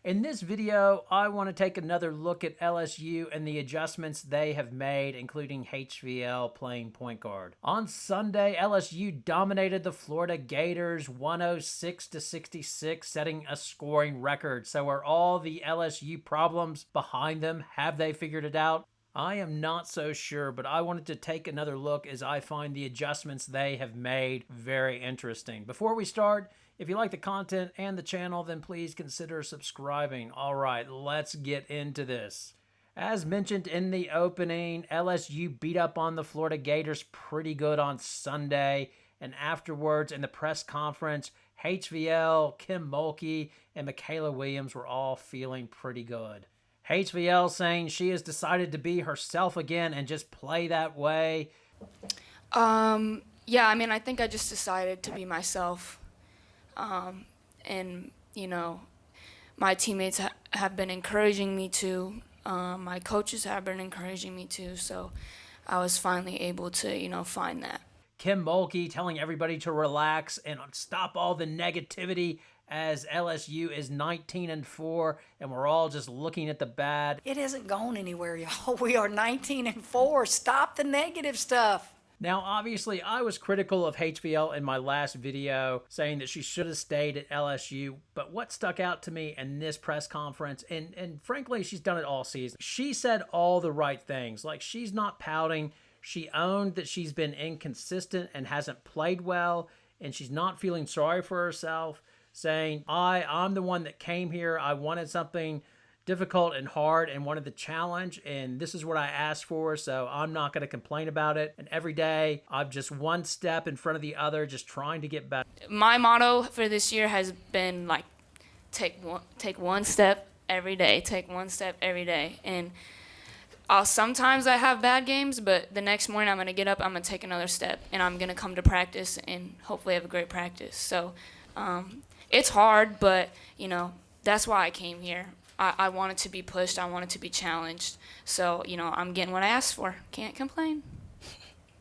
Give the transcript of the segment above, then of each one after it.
In this video, I want to take another look at LSU and the adjustments they have made, including HVL playing point guard. On Sunday, LSU dominated the Florida Gators 106-66, setting a scoring record. So are all the LSU problems behind them? Have they figured it out? I am not so sure, but I wanted to take another look as I find the adjustments they have made very interesting. Before we start, if you like the content and the channel, then please consider subscribing. All right, let's get into this. As mentioned in the opening, LSU beat up on the Florida Gators pretty good on Sunday, and afterwards in the press conference, HVL, Kim Mulkey, and Michaela Williams were all feeling pretty good. HVL saying she has decided to be herself again and just play that way. Yeah, I mean, I think I just decided to be myself. And, my teammates have been encouraging me to. My coaches have been encouraging me to. So I was finally able to, find that. Kim Mulkey telling everybody to relax and stop all the negativity as LSU is 19-4 and we're all just looking at the bad. It hasn't gone anywhere, y'all. We are 19-4. Stop the negative stuff. Now, obviously, I was critical of HVL in my last video, saying that she should have stayed at LSU, but what stuck out to me in this press conference, and frankly, she's done it all season, she said all the right things. Like, she's not pouting. She owned that she's been inconsistent and hasn't played well, and she's not feeling sorry for herself, saying, I'm the one that came here. I wanted something difficult and hard and wanted the challenge, and this is what I asked for, so I'm not going to complain about it. And every day, I'm just one step in front of the other, just trying to get better. My motto for this year has been, like, take one step every day, take one step every day. And sometimes I have bad games, but the next morning I'm going to get up, I'm going to take another step, and I'm going to come to practice and hopefully have a great practice. So it's hard, but, that's why I came here. I wanted to be pushed. I wanted to be challenged. So, I'm getting what I asked for. Can't complain.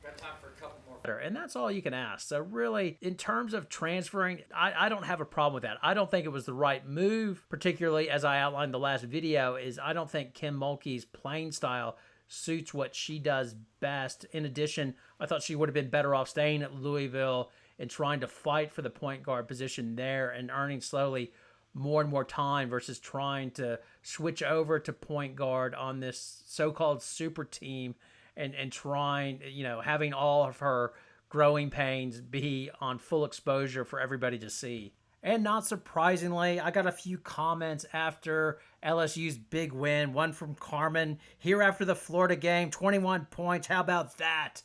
Got time for a couple more. And that's all you can ask. So really, in terms of transferring, I don't have a problem with that. I don't think it was the right move, particularly as I outlined in the last video, is I don't think Kim Mulkey's playing style suits what she does best. In addition, I thought she would have been better off staying at Louisville and trying to fight for the point guard position there and earning slowly more and more time versus trying to switch over to point guard on this so-called super team and trying, having all of her growing pains be on full exposure for everybody to see. And not surprisingly, I got a few comments after LSU's big win, one from Carmen, here after the Florida game, 21 points, how about that?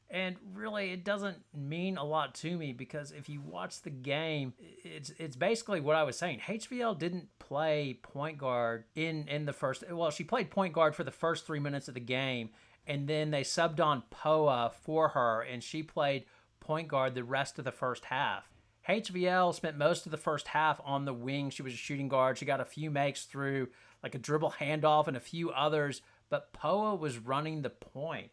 And really, it doesn't mean a lot to me because if you watch the game, it's basically what I was saying. HVL didn't play point guard in the first. Well, she played point guard for the first 3 minutes of the game, and then they subbed on Poa for her, and she played point guard the rest of the first half. HVL spent most of the first half on the wing. She was a shooting guard. She got a few makes through, like a dribble handoff and a few others, but Poa was running the point.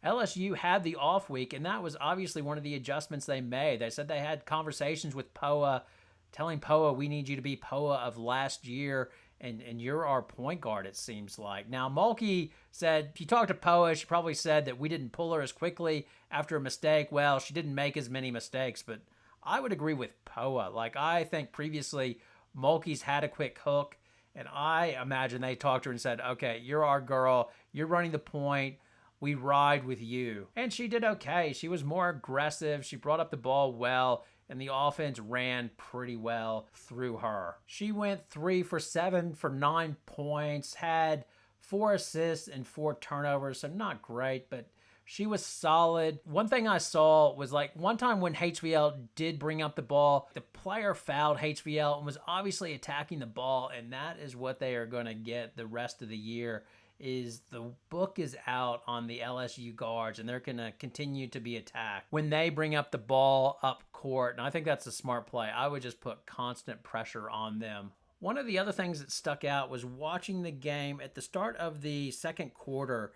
LSU had the off week, and that was obviously one of the adjustments they made. They said they had conversations with Poa, telling Poa, we need you to be Poa of last year, and you're our point guard, it seems like. Now, Mulkey said, if you talked to Poa, she probably said that we didn't pull her as quickly after a mistake. Well, she didn't make as many mistakes, but I would agree with Poa. Like, I think previously Mulkey's had a quick hook, and I imagine they talked to her and said, okay, you're our girl, you're running the point, we ride with you. And she did okay. She was more aggressive. She brought up the ball well, and the offense ran pretty well through her. She went 3 for 7 for 9 points, had 4 assists and 4 turnovers, so not great, but she was solid. One thing I saw was, like, one time when HVL did bring up the ball, the player fouled HVL and was obviously attacking the ball, and that is what they are going to get the rest of the year. Is the book is out on the LSU guards, and they're going to continue to be attacked when they bring up the ball up court. And I think that's a smart play. I would just put constant pressure on them. One of the other things that stuck out was watching the game at the start of the second quarter.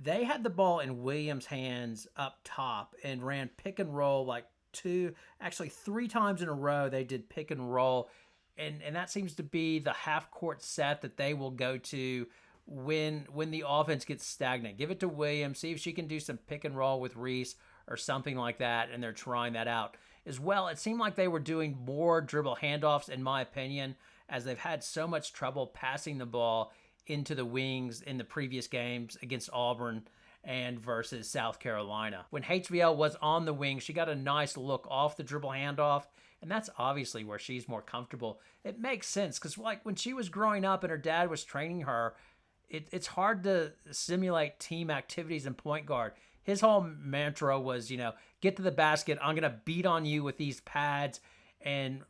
They had the ball in Williams' hands up top and ran pick and roll like 3 times in a row. They did pick and roll. and that seems to be the half-court set that they will go to when the offense gets stagnant. Give it to Williams, see if she can do some pick and roll with Reese or something like that, and they're trying that out. As well, it seemed like they were doing more dribble handoffs, in my opinion, as they've had so much trouble passing the ball into the wings in the previous games against Auburn and versus South Carolina. When HVL was on the wing, she got a nice look off the dribble handoff, and that's obviously where she's more comfortable. It makes sense, because like when she was growing up and her dad was training her, it's hard to simulate team activities in point guard. His whole mantra was, get to the basket, I'm going to beat on you with these pads and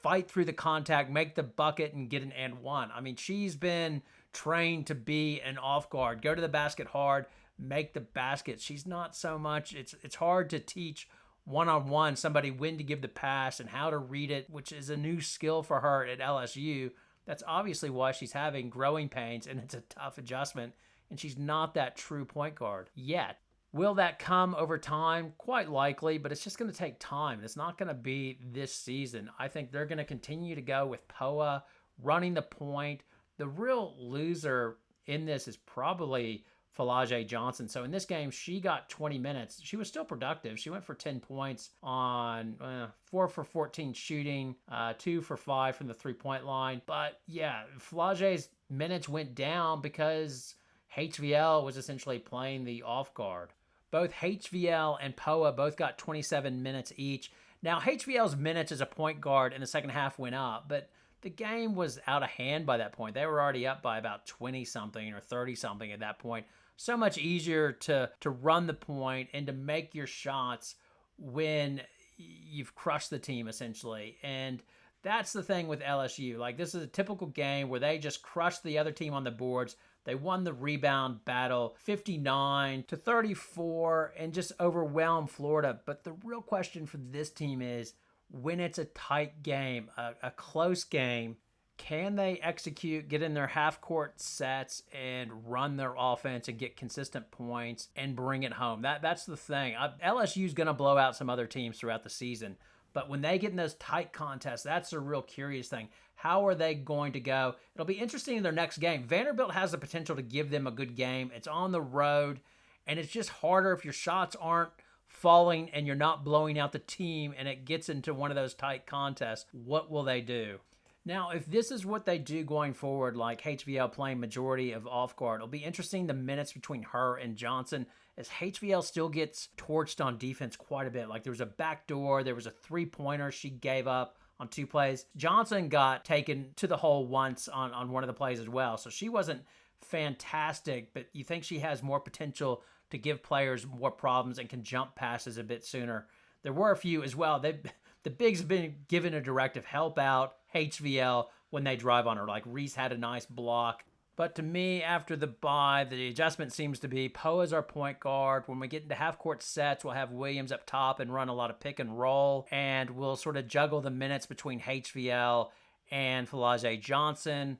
fight through the contact, make the bucket, and get an and one. I mean, she's been trained to be an off guard, go to the basket hard, make the basket. She's not so much, it's hard to teach one-on-one somebody when to give the pass and how to read it, which is a new skill for her at LSU. That's obviously why she's having growing pains, and it's a tough adjustment, and she's not that true point guard yet. Will that come over time? Quite likely, but it's just going to take time. It's not going to be this season. I think they're going to continue to go with Poa running the point. The real loser in this is probably Flau'jae Johnson. So in this game, she got 20 minutes. She was still productive. She went for 10 points on 4 for 14 shooting, 2 for 5 from the three-point line. But yeah, Flau'jae's minutes went down because HVL was essentially playing the off guard. Both HVL and Poa both got 27 minutes each. Now, HVL's minutes as a point guard in the second half went up, but the game was out of hand by that point. They were already up by about 20-something or 30-something at that point. So much easier to run the point and to make your shots when you've crushed the team, essentially. And that's the thing with LSU. Like, this is a typical game where they just crushed the other team on the boards. They won the rebound battle 59-34 and just overwhelmed Florida. But the real question for this team is, when it's a tight game, a close game, can they execute, get in their half-court sets, and run their offense and get consistent points and bring it home? That's the thing. LSU's going to blow out some other teams throughout the season. But when they get in those tight contests, that's a real curious thing. How are they going to go? It'll be interesting in their next game. Vanderbilt has the potential to give them a good game. It's on the road, and it's just harder if your shots aren't falling and you're not blowing out the team and it gets into one of those tight contests. What will they do? Now, if this is what they do going forward, like HVL playing majority of off guard, it'll be interesting the minutes between her and Johnson, as HVL still gets torched on defense quite a bit. Like, there was a backdoor, there was a three-pointer she gave up on 2 plays. Johnson got taken to the hole once on one of the plays as well, so she wasn't fantastic, but you think she has more potential to give players more problems and can jump passes a bit sooner. There were a few as well. The bigs have been given a directive, help out HVL when they drive on her. Like, Reese had a nice block. But to me, after the bye, the adjustment seems to be Poa's our point guard. When we get into half-court sets, we'll have Williams up top and run a lot of pick and roll. And we'll sort of juggle the minutes between HVL and Flau'jae Johnson.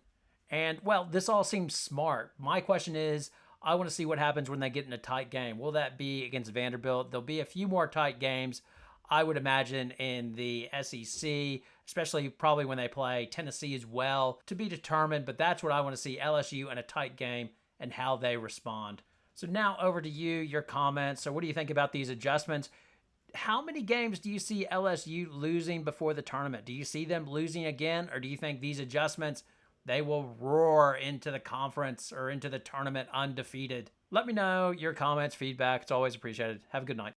And, well, this all seems smart. My question is, I want to see what happens when they get in a tight game. Will that be against Vanderbilt? There'll be a few more tight games, I would imagine, in the SEC, especially probably when they play Tennessee as well, to be determined. But that's what I want to see, LSU in a tight game and how they respond. So now over to you, your comments. So what do you think about these adjustments? How many games do you see LSU losing before the tournament? Do you see them losing again, or do you think these adjustments, they will roar into the conference or into the tournament undefeated? Let me know your comments, feedback. It's always appreciated. Have a good night.